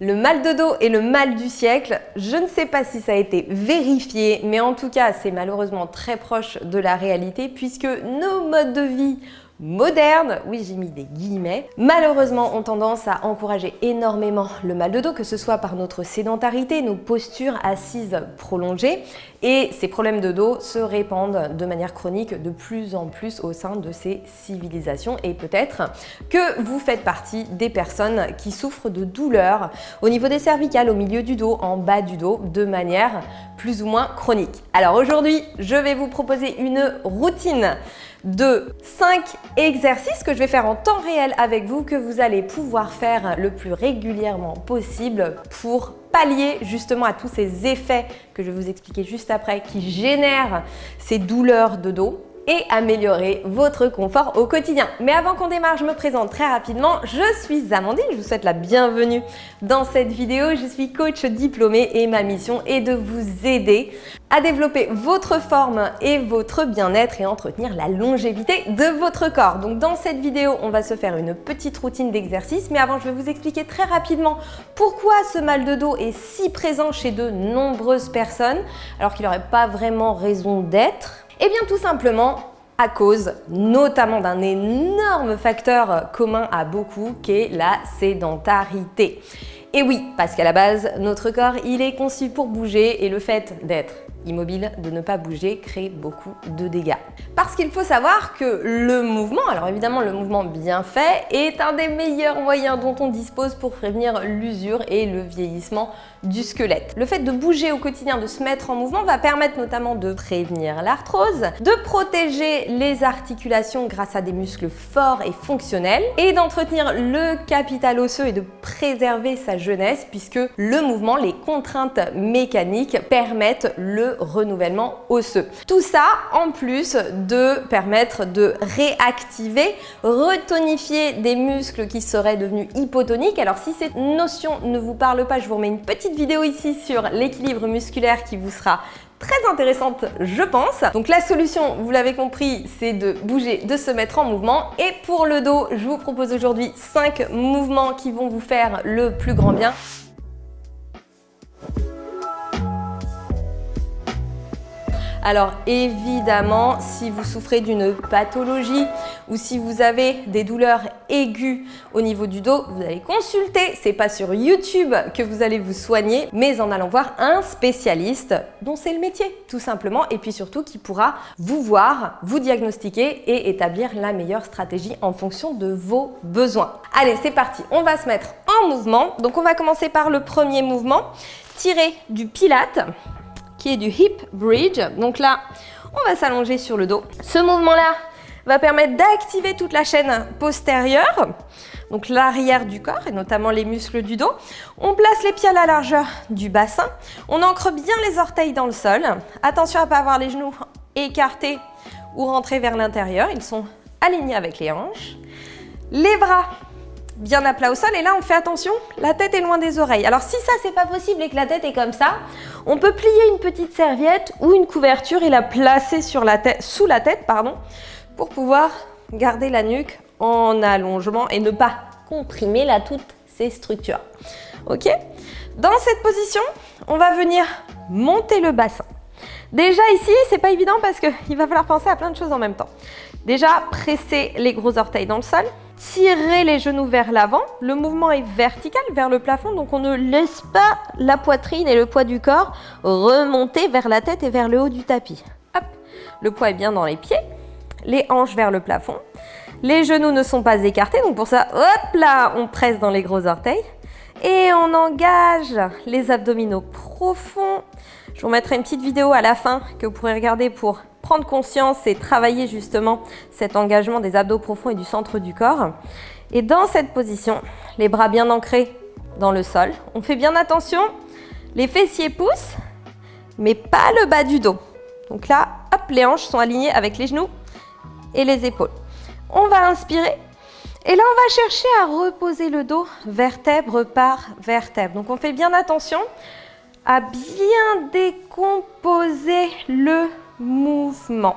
Le mal de dos est le mal du siècle. Je ne sais pas si ça a été vérifié, mais en tout cas, c'est malheureusement très proche de la réalité puisque nos modes de vie modernes, oui j'ai mis des guillemets, malheureusement ont tendance à encourager énormément le mal de dos, que ce soit par notre sédentarité, nos postures assises prolongées, et ces problèmes de dos se répandent de manière chronique de plus en plus au sein de ces civilisations, et peut-être que vous faites partie des personnes qui souffrent de douleurs au niveau des cervicales, au milieu du dos, en bas du dos, de manière plus ou moins chronique. Alors aujourd'hui, je vais vous proposer une routine de 5 exercices que je vais faire en temps réel avec vous, que vous allez pouvoir faire le plus régulièrement possible pour pallier justement à tous ces effets que je vais vous expliquer juste après qui génèrent ces douleurs de dos et améliorer votre confort au quotidien. Mais avant qu'on démarre, je me présente très rapidement. Je suis Amandine, je vous souhaite la bienvenue dans cette vidéo. Je suis coach diplômée et ma mission est de vous aider à développer votre forme et votre bien-être et entretenir la longévité de votre corps. Donc dans cette vidéo, on va se faire une petite routine d'exercice, mais avant, je vais vous expliquer très rapidement pourquoi ce mal de dos est si présent chez de nombreuses personnes, alors qu'il n'aurait pas vraiment raison d'être. Eh bien tout simplement à cause notamment d'un énorme facteur commun à beaucoup qui est la sédentarité. Et oui, parce qu'à la base, notre corps, il est conçu pour bouger et le fait d'être immobile, de ne pas bouger, crée beaucoup de dégâts. Parce qu'il faut savoir que le mouvement, alors évidemment le mouvement bien fait, est un des meilleurs moyens dont on dispose pour prévenir l'usure et le vieillissement du squelette. Le fait de bouger au quotidien, de se mettre en mouvement, va permettre notamment de prévenir l'arthrose, de protéger les articulations grâce à des muscles forts et fonctionnels, et d'entretenir le capital osseux et de préserver sa jeunesse, puisque le mouvement, les contraintes mécaniques permettent le renouvellement osseux. Tout ça en plus de permettre de réactiver, retonifier des muscles qui seraient devenus hypotoniques. Alors si cette notion ne vous parle pas, je vous remets une petite vidéo ici sur l'équilibre musculaire qui vous sera très intéressante, je pense. Donc la solution, vous l'avez compris, c'est de bouger, de se mettre en mouvement. Et pour le dos, je vous propose aujourd'hui 5 mouvements qui vont vous faire le plus grand bien. Alors évidemment, si vous souffrez d'une pathologie ou si vous avez des douleurs aiguës au niveau du dos, vous allez consulter. C'est pas sur YouTube que vous allez vous soigner, mais en allant voir un spécialiste dont c'est le métier, tout simplement, et puis surtout qui pourra vous voir, vous diagnostiquer et établir la meilleure stratégie en fonction de vos besoins. Allez, c'est parti, on va se mettre en mouvement. Donc on va commencer par le premier mouvement, tirer du Pilates, qui est du hip bridge. Donc là, on va s'allonger sur le dos. Ce mouvement-là va permettre d'activer toute la chaîne postérieure, donc l'arrière du corps et notamment les muscles du dos. On place les pieds à la largeur du bassin. On ancre bien les orteils dans le sol. Attention à ne pas avoir les genoux écartés ou rentrés vers l'intérieur. Ils sont alignés avec les hanches. Les bras bien à plat au sol, et là on fait attention, la tête est loin des oreilles. Alors si ça c'est pas possible et que la tête est comme ça, on peut plier une petite serviette ou une couverture et la placer sur la tête, sous la tête, pour pouvoir garder la nuque en allongement et ne pas comprimer là toutes ces structures. Ok ? Dans cette position, on va venir monter le bassin. Déjà ici, c'est pas évident parce qu'il va falloir penser à plein de choses en même temps. Déjà, presser les gros orteils dans le sol, tirer les genoux vers l'avant. Le mouvement est vertical vers le plafond, donc on ne laisse pas la poitrine et le poids du corps remonter vers la tête et vers le haut du tapis. Hop, le poids est bien dans les pieds, les hanches vers le plafond. Les genoux ne sont pas écartés, donc pour ça, hop là, on presse dans les gros orteils. Et on engage les abdominaux profonds. Je vous mettrai une petite vidéo à la fin que vous pourrez regarder pour prendre conscience et travailler justement cet engagement des abdos profonds et du centre du corps. Et dans cette position, les bras bien ancrés dans le sol. On fait bien attention, les fessiers poussent, mais pas le bas du dos. Donc là, hop, les hanches sont alignées avec les genoux et les épaules. On va inspirer. Et là, on va chercher à reposer le dos vertèbre par vertèbre. Donc, on fait bien attention à bien décomposer le mouvement.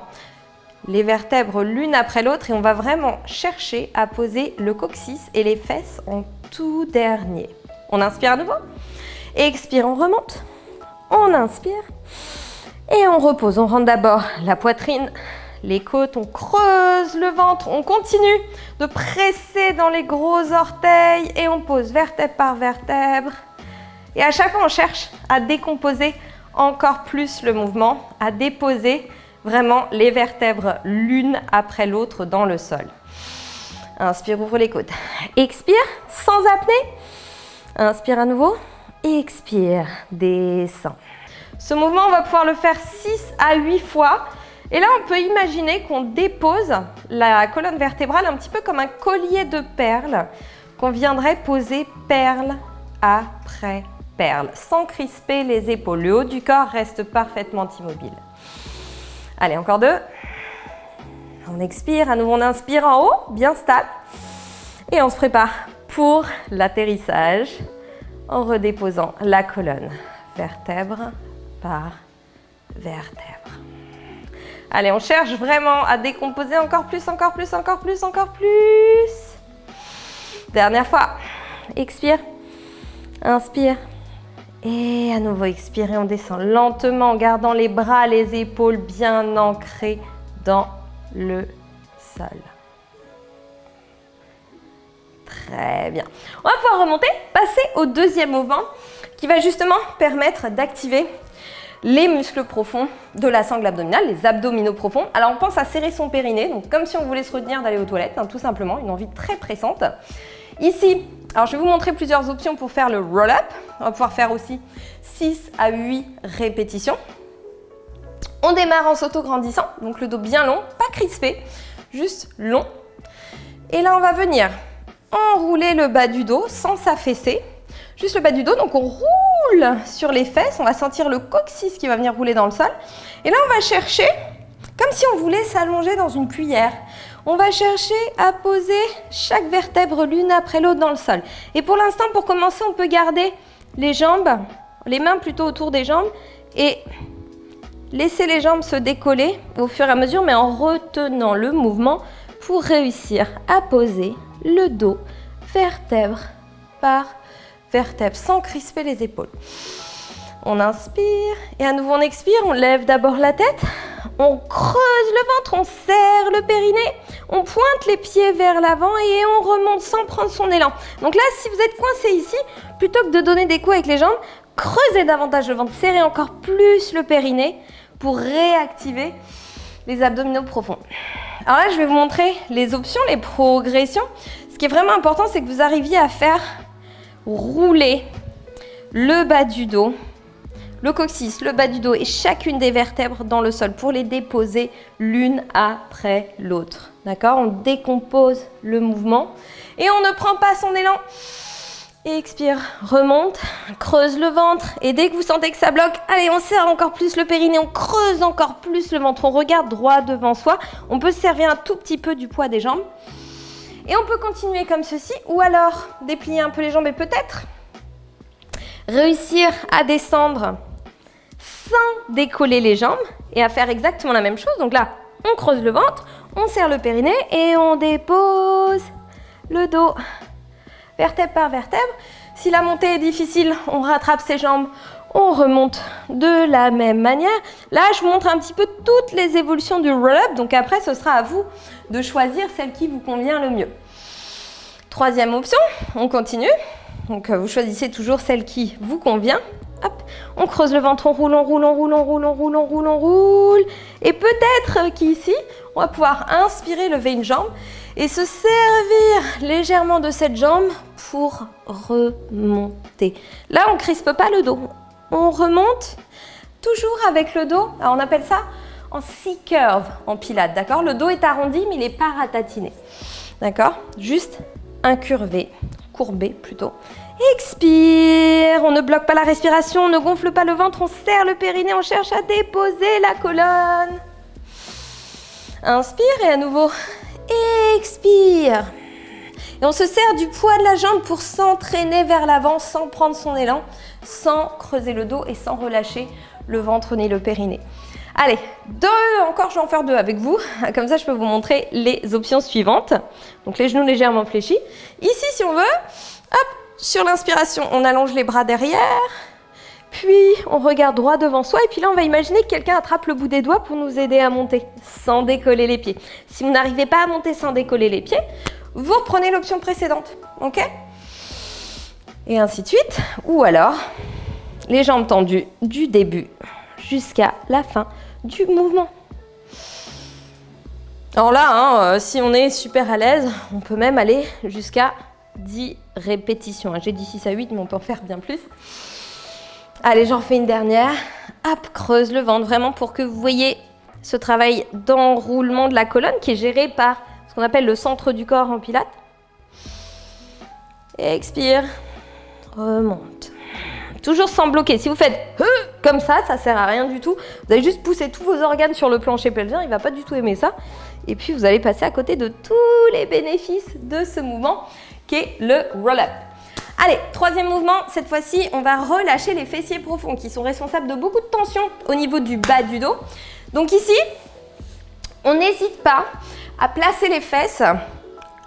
Les vertèbres l'une après l'autre et on va vraiment chercher à poser le coccyx et les fesses en tout dernier. On inspire à nouveau. Expire, on remonte. On inspire. Et on repose. On rentre d'abord la poitrine, les côtes, on creuse le ventre. On continue de presser dans les gros orteils et on pose vertèbre par vertèbre. Et à chaque fois, on cherche à décomposer encore plus le mouvement, à déposer vraiment les vertèbres l'une après l'autre dans le sol. Inspire, ouvre les côtes. Expire, sans apnée. Inspire à nouveau. Expire, descend. Ce mouvement, on va pouvoir le faire 6 à 8 fois. Et là, on peut imaginer qu'on dépose la colonne vertébrale un petit peu comme un collier de perles qu'on viendrait poser perle après perle, sans crisper les épaules. Le haut du corps reste parfaitement immobile. Allez, encore 2. On expire, à nouveau on inspire en haut, bien stable. Et on se prépare pour l'atterrissage en redéposant la colonne, vertèbre par vertèbre. Allez, on cherche vraiment à décomposer encore plus, encore plus, encore plus, encore plus. Dernière fois. Expire, inspire. Et à nouveau, expirez, on descend lentement en gardant les bras, les épaules bien ancrés dans le sol. Très bien. On va pouvoir remonter, passer au deuxième mouvement qui va justement permettre d'activer les muscles profonds de la sangle abdominale, les abdominaux profonds. Alors on pense à serrer son périnée, donc comme si on voulait se retenir d'aller aux toilettes, tout simplement, une envie très pressante. Ici, alors je vais vous montrer plusieurs options pour faire le roll-up. On va pouvoir faire aussi 6 à 8 répétitions. On démarre en s'auto-grandissant, donc le dos bien long, pas crispé, juste long. Et là, on va venir enrouler le bas du dos sans s'affaisser. Juste le bas du dos, donc on roule sur les fesses, on va sentir le coccyx qui va venir rouler dans le sol. Et là, on va chercher, comme si on voulait s'allonger dans une cuillère. On va chercher à poser chaque vertèbre l'une après l'autre dans le sol. Et pour l'instant, pour commencer, on peut garder les jambes, les mains plutôt autour des jambes et laisser les jambes se décoller au fur et à mesure, mais en retenant le mouvement pour réussir à poser le dos vertèbre par vertèbre sans crisper les épaules. On inspire et à nouveau on expire, on lève d'abord la tête, on creuse le ventre, on serre le périnée, on pointe les pieds vers l'avant et on remonte sans prendre son élan. Donc là, si vous êtes coincé ici, plutôt que de donner des coups avec les jambes, creusez davantage le ventre, serrez encore plus le périnée pour réactiver les abdominaux profonds. Alors là, je vais vous montrer les options, les progressions. Ce qui est vraiment important, c'est que vous arriviez à faire rouler le bas du dos, le coccyx, le bas du dos et chacune des vertèbres dans le sol pour les déposer l'une après l'autre. D'accord ? On décompose le mouvement et on ne prend pas son élan. Expire, remonte, creuse le ventre et dès que vous sentez que ça bloque, allez, on serre encore plus le périnée, on creuse encore plus le ventre, on regarde droit devant soi. On peut se servir un tout petit peu du poids des jambes. Et on peut continuer comme ceci ou alors déplier un peu les jambes et peut-être réussir à descendre sans décoller les jambes et à faire exactement la même chose. Donc là, on creuse le ventre, on serre le périnée et on dépose le dos vertèbre par vertèbre. Si la montée est difficile, on rattrape ses jambes, on remonte de la même manière. Là, je vous montre un petit peu toutes les évolutions du roll-up. Donc après, ce sera à vous de choisir celle qui vous convient le mieux. Troisième option, on continue. Donc vous choisissez toujours celle qui vous convient. Hop, on creuse le ventre, on roule, on roule, on roule, on roule, on roule, on roule, on roule. Et peut-être qu'ici, on va pouvoir inspirer, lever une jambe et se servir légèrement de cette jambe pour remonter. Là, on ne crispe pas le dos. On remonte toujours avec le dos. Alors, on appelle ça en C-curve en pilates, d'accord ? Le dos est arrondi, mais il n'est pas ratatiné. D'accord ? Juste incurvé, courbé plutôt. Expire, on ne bloque pas la respiration, on ne gonfle pas le ventre, on serre le périnée, on cherche à déposer la colonne. Inspire et à nouveau, expire. Et on se sert du poids de la jambe pour s'entraîner vers l'avant sans prendre son élan, sans creuser le dos et sans relâcher le ventre ni le périnée. Allez, encore, je vais en faire 2 avec vous. Comme ça, je peux vous montrer les options suivantes. Donc, les genoux légèrement fléchis. Ici, si on veut, hop, Sur l'inspiration, on allonge les bras derrière. Puis, on regarde droit devant soi. Et puis là, on va imaginer que quelqu'un attrape le bout des doigts pour nous aider à monter, sans décoller les pieds. Si vous n'arrivez pas à monter sans décoller les pieds, vous reprenez l'option précédente. Ok? Et ainsi de suite. Ou alors, les jambes tendues du début jusqu'à la fin du mouvement. Alors là, si on est super à l'aise, on peut même aller jusqu'à 10 répétitions. J'ai dit 6 à 8, mais on peut en faire bien plus. Allez, j'en fais une dernière. Hop, creuse le ventre, vraiment pour que vous voyez ce travail d'enroulement de la colonne qui est géré par ce qu'on appelle le centre du corps en pilates. Expire, remonte. Toujours sans bloquer. Si vous faites comme ça sert à rien du tout. Vous allez juste pousser tous vos organes sur le plancher pelvien, il ne va pas du tout aimer ça. Et puis vous allez passer à côté de tous les bénéfices de ce mouvement qui est le roll-up. Allez, troisième mouvement, cette fois-ci, on va relâcher les fessiers profonds qui sont responsables de beaucoup de tension au niveau du bas du dos. Donc ici, on n'hésite pas à placer les fesses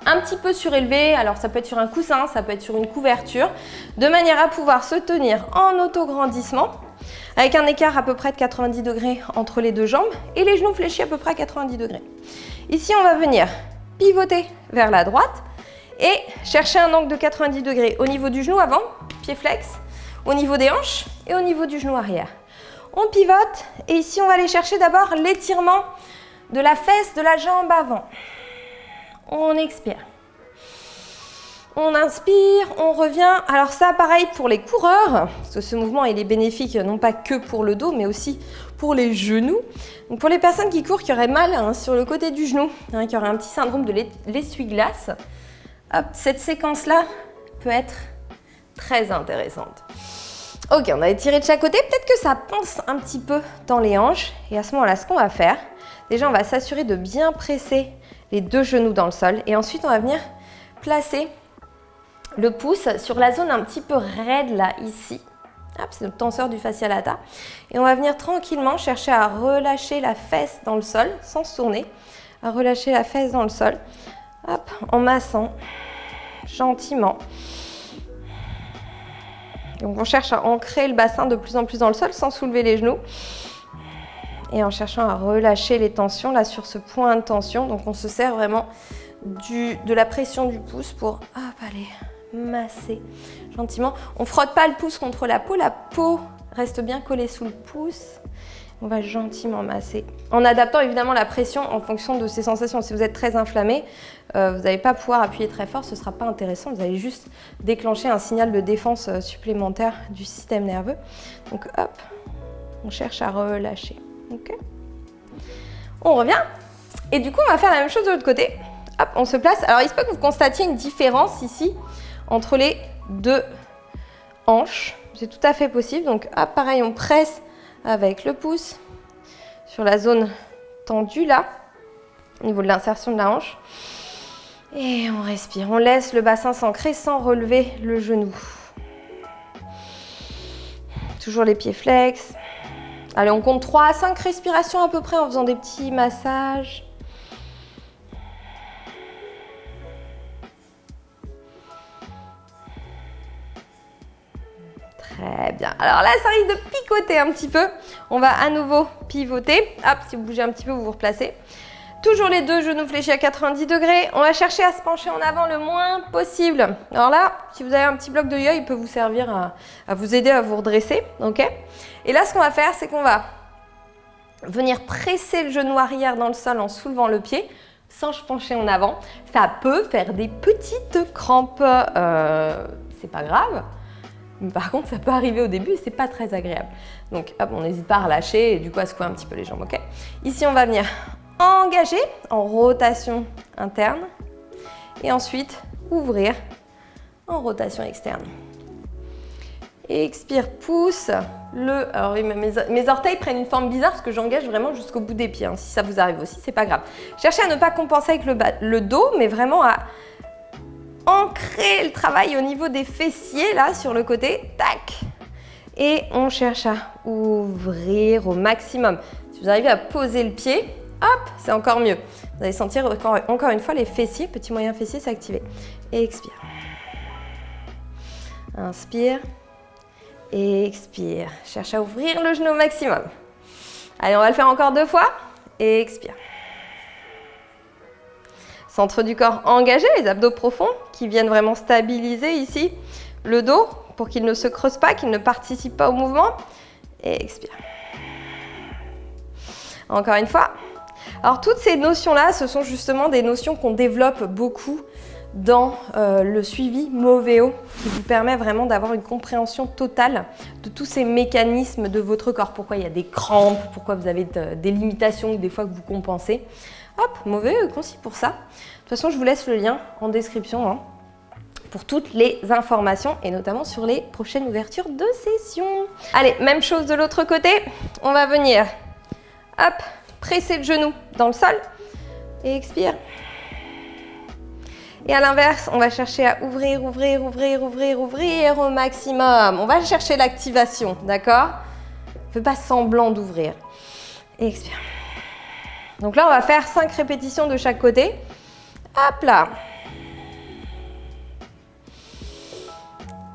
un petit peu surélevées. Alors ça peut être sur un coussin, ça peut être sur une couverture, de manière à pouvoir se tenir en autograndissement avec un écart à peu près de 90 degrés entre les deux jambes et les genoux fléchis à peu près à 90 degrés. Ici, on va venir pivoter vers la droite et chercher un angle de 90 degrés au niveau du genou avant, pied flex, au niveau des hanches et au niveau du genou arrière. On pivote et ici on va aller chercher d'abord l'étirement de la fesse de la jambe avant. On expire. On inspire, on revient. Alors ça, pareil pour les coureurs, parce que ce mouvement il est bénéfique non pas que pour le dos, mais aussi pour les genoux. Donc pour les personnes qui courent, qui auraient mal sur le côté du genou, qui auraient un petit syndrome de l'essuie-glace, hop, cette séquence-là peut être très intéressante. Ok, on a étiré de chaque côté. Peut-être que ça pince un petit peu dans les hanches. Et à ce moment-là, ce qu'on va faire, déjà, on va s'assurer de bien presser les deux genoux dans le sol. Et ensuite, on va venir placer le pouce sur la zone un petit peu raide, là, ici. C'est notre tenseur du fascia lata. Et on va venir tranquillement chercher à relâcher la fesse dans le sol, sans se tourner. À relâcher la fesse dans le sol. Hop, en massant gentiment. Donc on cherche à ancrer le bassin de plus en plus dans le sol sans soulever les genoux. Et en cherchant à relâcher les tensions là sur ce point de tension. Donc on se sert vraiment de la pression du pouce pour aller masser gentiment. On ne frotte pas le pouce contre la peau reste bien collée sous le pouce. On va gentiment masser, en adaptant évidemment la pression en fonction de ces sensations. Si vous êtes très inflammé, vous n'allez pas pouvoir appuyer très fort, ce ne sera pas intéressant. Vous allez juste déclencher un signal de défense supplémentaire du système nerveux. Donc hop, on cherche à relâcher. Okay. On revient. Et du coup, on va faire la même chose de l'autre côté. Hop, on se place. Alors, il se peut que vous constatiez une différence ici entre les deux hanches. C'est tout à fait possible. Donc hop, pareil, on presse avec le pouce sur la zone tendue là, au niveau de l'insertion de la hanche. Et on respire. On laisse le bassin s'ancrer sans relever le genou. Toujours les pieds flex. Allez, on compte 3 à 5 respirations à peu près en faisant des petits massages. Très bien. Alors là, ça risque de picoter un petit peu. On va à nouveau pivoter. Hop, si vous bougez un petit peu, vous vous replacez. Toujours les deux genoux fléchis à 90 degrés. On va chercher à se pencher en avant le moins possible. Alors là, si vous avez un petit bloc de yoga, il peut vous servir à vous aider à vous redresser. Okay. Et là, ce qu'on va faire, c'est qu'on va venir presser le genou arrière dans le sol en soulevant le pied sans se pencher en avant. Ça peut faire des petites crampes. C'est pas grave. Mais par contre, ça peut arriver au début et c'est pas très agréable. Donc, hop, on n'hésite pas à relâcher et du coup à secouer un petit peu les jambes. Okay. Ici, on va venir engager en rotation interne et ensuite ouvrir en rotation externe. Expire, pousse. Alors mes orteils prennent une forme bizarre parce que j'engage vraiment jusqu'au bout des pieds. Hein. Si ça vous arrive aussi, c'est pas grave. Cherchez à ne pas compenser avec le dos, mais vraiment à ancrer le travail au niveau des fessiers là sur le côté. Tac. Et on cherche à ouvrir au maximum. Si vous arrivez à poser le pied, hop, c'est encore mieux. Vous allez sentir encore une fois les fessiers, petits moyens fessiers s'activer. Et expire. Inspire. Expire. Cherche à ouvrir le genou au maximum. Allez, on va le faire encore 2 fois. Expire. Centre du corps engagé, les abdos profonds qui viennent vraiment stabiliser ici le dos pour qu'il ne se creuse pas, qu'il ne participe pas au mouvement. Expire. Encore une fois. Alors toutes ces notions-là, ce sont justement des notions qu'on développe beaucoup dans le suivi Moveo, qui vous permet vraiment d'avoir une compréhension totale de tous ces mécanismes de votre corps. Pourquoi il y a des crampes, pourquoi vous avez des limitations ou des fois que vous compensez. Hop, Moveo est concis pour ça. De toute façon, je vous laisse le lien en description pour toutes les informations et notamment sur les prochaines ouvertures de session. Allez, même chose de l'autre côté. On va venir, hop, presser le genou dans le sol et expire. Et à l'inverse, on va chercher à ouvrir, ouvrir, ouvrir, ouvrir, ouvrir au maximum. On va chercher l'activation, d'accord? Ne fais pas semblant d'ouvrir. Et expire. Donc là, on va faire 5 répétitions de chaque côté. Hop là.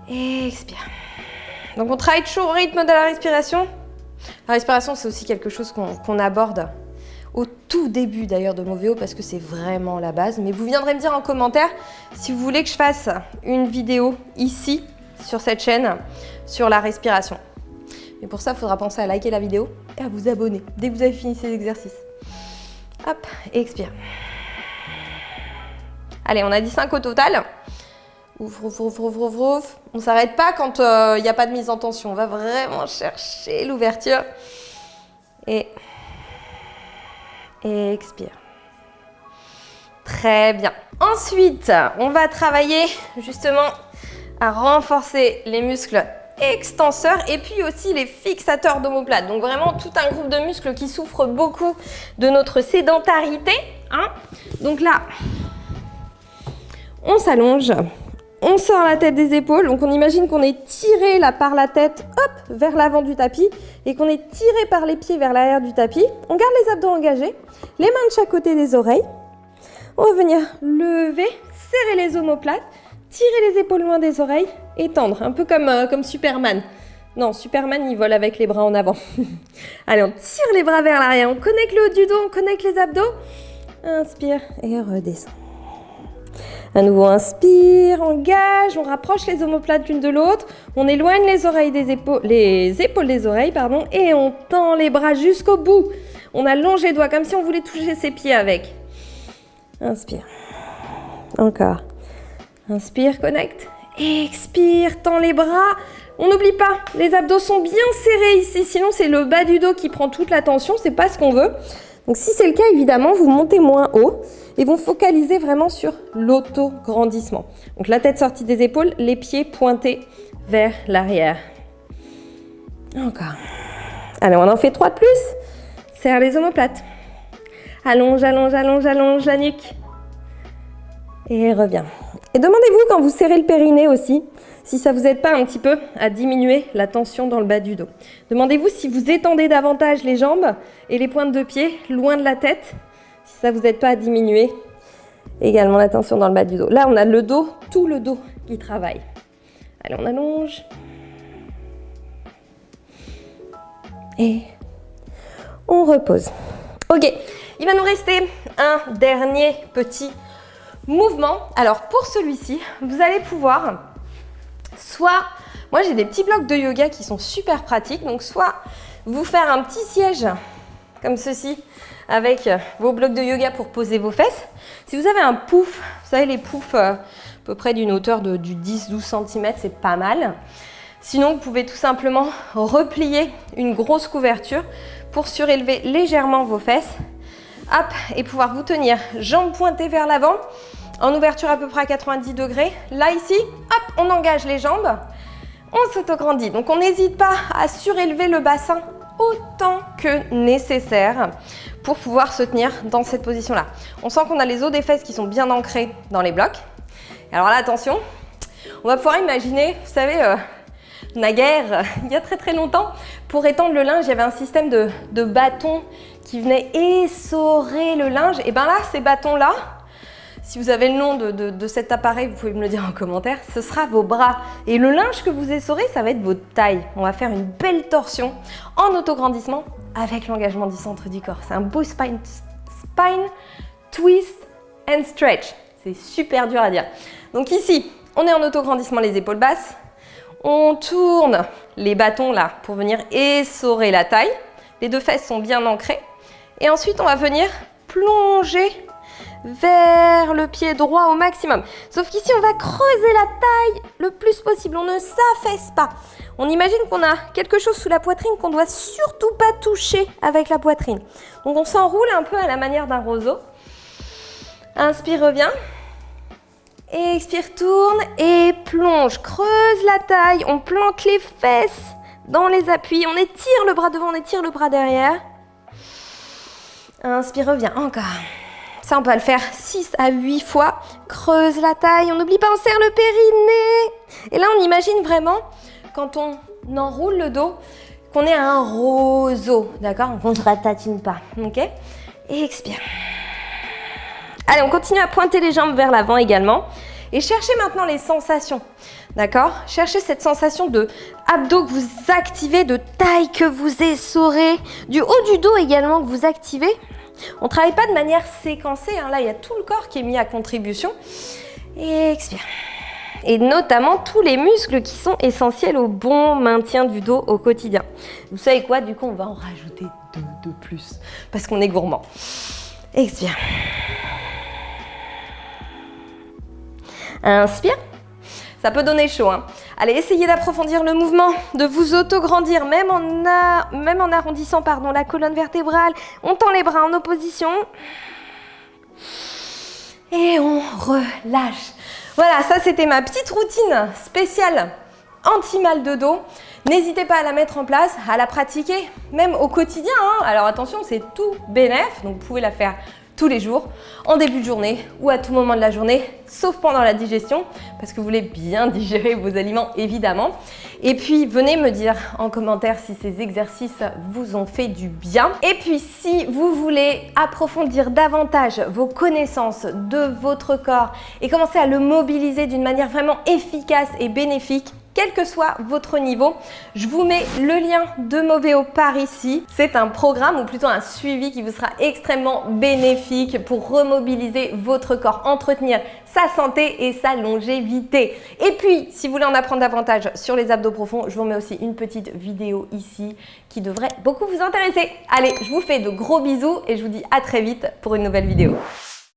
Et expire. Donc on travaille toujours au rythme de la respiration. La respiration, c'est aussi quelque chose qu'on aborde au tout début d'ailleurs de Moveo parce que c'est vraiment la base. Mais vous viendrez me dire en commentaire si vous voulez que je fasse une vidéo ici, sur cette chaîne, sur la respiration. Mais pour ça, il faudra penser à liker la vidéo et à vous abonner dès que vous avez fini ces exercices. Hop, et expire. Allez, on a dit 5 au total. Ouvre, ouvre, ouvre, ouvre, ouvre, ouvre. On ne s'arrête pas quand il n'y a pas de mise en tension. On va vraiment chercher l'ouverture. Et expire. Très bien. Ensuite, on va travailler justement à renforcer les muscles extenseurs et puis aussi les fixateurs d'omoplate. Donc vraiment tout un groupe de muscles qui souffrent beaucoup de notre sédentarité. Donc là, on s'allonge. On sort la tête des épaules, donc on imagine qu'on est tiré là par la tête, hop, vers l'avant du tapis et qu'on est tiré par les pieds vers l'arrière du tapis. On garde les abdos engagés, les mains de chaque côté des oreilles. On va venir lever, serrer les omoplates, tirer les épaules loin des oreilles et tendre, un peu comme Superman. Non, Superman, il vole avec les bras en avant. Allez, on tire les bras vers l'arrière, on connecte le haut du dos, on connecte les abdos. Inspire et redescend. À nouveau, inspire, engage, on rapproche les omoplates l'une de l'autre, on éloigne les épaules des oreilles, pardon, et on tend les bras jusqu'au bout. On allonge les doigts comme si on voulait toucher ses pieds avec. Inspire. Encore. Inspire, connecte. Expire, tend les bras. On n'oublie pas, les abdos sont bien serrés ici, sinon c'est le bas du dos qui prend toute la tension, c'est pas ce qu'on veut. Donc si c'est le cas, évidemment, vous montez moins haut et vous focalisez vraiment sur l'auto-grandissement. Donc la tête sortie des épaules, les pieds pointés vers l'arrière. Encore. Allez, on en fait 3 de plus. Serre les omoplates. Allonge, allonge, allonge, allonge la nuque. Et reviens. Et demandez-vous quand vous serrez le périnée aussi, si ça ne vous aide pas un petit peu à diminuer la tension dans le bas du dos. Demandez-vous si vous étendez davantage les jambes et les pointes de pied loin de la tête, si ça ne vous aide pas à diminuer également la tension dans le bas du dos. Là, on a le dos, tout le dos qui travaille. Allez, on allonge. Et on repose. Ok, il va nous rester un dernier petit mouvement. Alors, pour celui-ci, vous allez pouvoir moi j'ai des petits blocs de yoga qui sont super pratiques, donc soit vous faire un petit siège comme ceci avec vos blocs de yoga pour poser vos fesses. Si vous avez un pouf, vous savez les poufs à peu près d'une hauteur du 10-12 cm, c'est pas mal. Sinon, vous pouvez tout simplement replier une grosse couverture pour surélever légèrement vos fesses. Hop, et pouvoir vous tenir jambes pointées vers l'avant. En ouverture à peu près à 90 degrés. Là, ici, hop, on engage les jambes. On s'autograndit. Donc, on n'hésite pas à surélever le bassin autant que nécessaire pour pouvoir se tenir dans cette position-là. On sent qu'on a les os des fesses qui sont bien ancrés dans les blocs. Et alors là, attention, on va pouvoir imaginer, vous savez, naguère, il y a très très longtemps, pour étendre le linge, il y avait un système de bâtons qui venait essorer le linge. Et bien là, ces bâtons-là, si vous avez le nom de cet appareil, vous pouvez me le dire en commentaire, ce sera vos bras. Et le linge que vous essorez, ça va être votre taille. On va faire une belle torsion en autograndissement avec l'engagement du centre du corps. C'est un beau spine twist and stretch. C'est super dur à dire. Donc ici, on est en autograndissement, les épaules basses. On tourne les bâtons là pour venir essorer la taille. Les deux fesses sont bien ancrées. Et ensuite, on va venir plonger vers le pied droit au maximum. Sauf qu'ici, on va creuser la taille le plus possible. On ne s'affaisse pas. On imagine qu'on a quelque chose sous la poitrine qu'on ne doit surtout pas toucher avec la poitrine. Donc, on s'enroule un peu à la manière d'un roseau. Inspire, reviens. Expire, tourne et plonge. Creuse la taille. On plante les fesses dans les appuis. On étire le bras devant, on étire le bras derrière. Inspire, reviens. Encore. Ça, on peut le faire 6 à 8 fois. Creuse la taille. On n'oublie pas, on serre le périnée. Et là, on imagine vraiment, quand on enroule le dos, qu'on est un roseau. D'accord? On ne se ratatine pas. Ok? Et expire. Allez, on continue à pointer les jambes vers l'avant également. Et cherchez maintenant les sensations. D'accord? Cherchez cette sensation de abdos que vous activez, de taille que vous essorez, du haut du dos également que vous activez. On ne travaille pas de manière séquencée, hein. Là, il y a tout le corps qui est mis à contribution. Et expire. Et notamment tous les muscles qui sont essentiels au bon maintien du dos au quotidien. Vous savez quoi? Du coup, on va en rajouter 2 de plus parce qu'on est gourmand. Expire. Inspire. Ça peut donner chaud, hein. Allez, essayez d'approfondir le mouvement, de vous auto-grandir, même en arrondissant la colonne vertébrale. On tend les bras en opposition. Et on relâche. Voilà, ça c'était ma petite routine spéciale anti-mal de dos. N'hésitez pas à la mettre en place, à la pratiquer, même au quotidien, hein. Alors attention, c'est tout bénef, donc vous pouvez la faire tous les jours, en début de journée ou à tout moment de la journée, sauf pendant la digestion, parce que vous voulez bien digérer vos aliments, évidemment. Et puis, venez me dire en commentaire si ces exercices vous ont fait du bien. Et puis, si vous voulez approfondir davantage vos connaissances de votre corps et commencer à le mobiliser d'une manière vraiment efficace et bénéfique, quel que soit votre niveau, je vous mets le lien de Moveo par ici. C'est un programme ou plutôt un suivi qui vous sera extrêmement bénéfique pour remobiliser votre corps, entretenir sa santé et sa longévité. Et puis, si vous voulez en apprendre davantage sur les abdos profonds, je vous mets aussi une petite vidéo ici qui devrait beaucoup vous intéresser. Allez, je vous fais de gros bisous et je vous dis à très vite pour une nouvelle vidéo.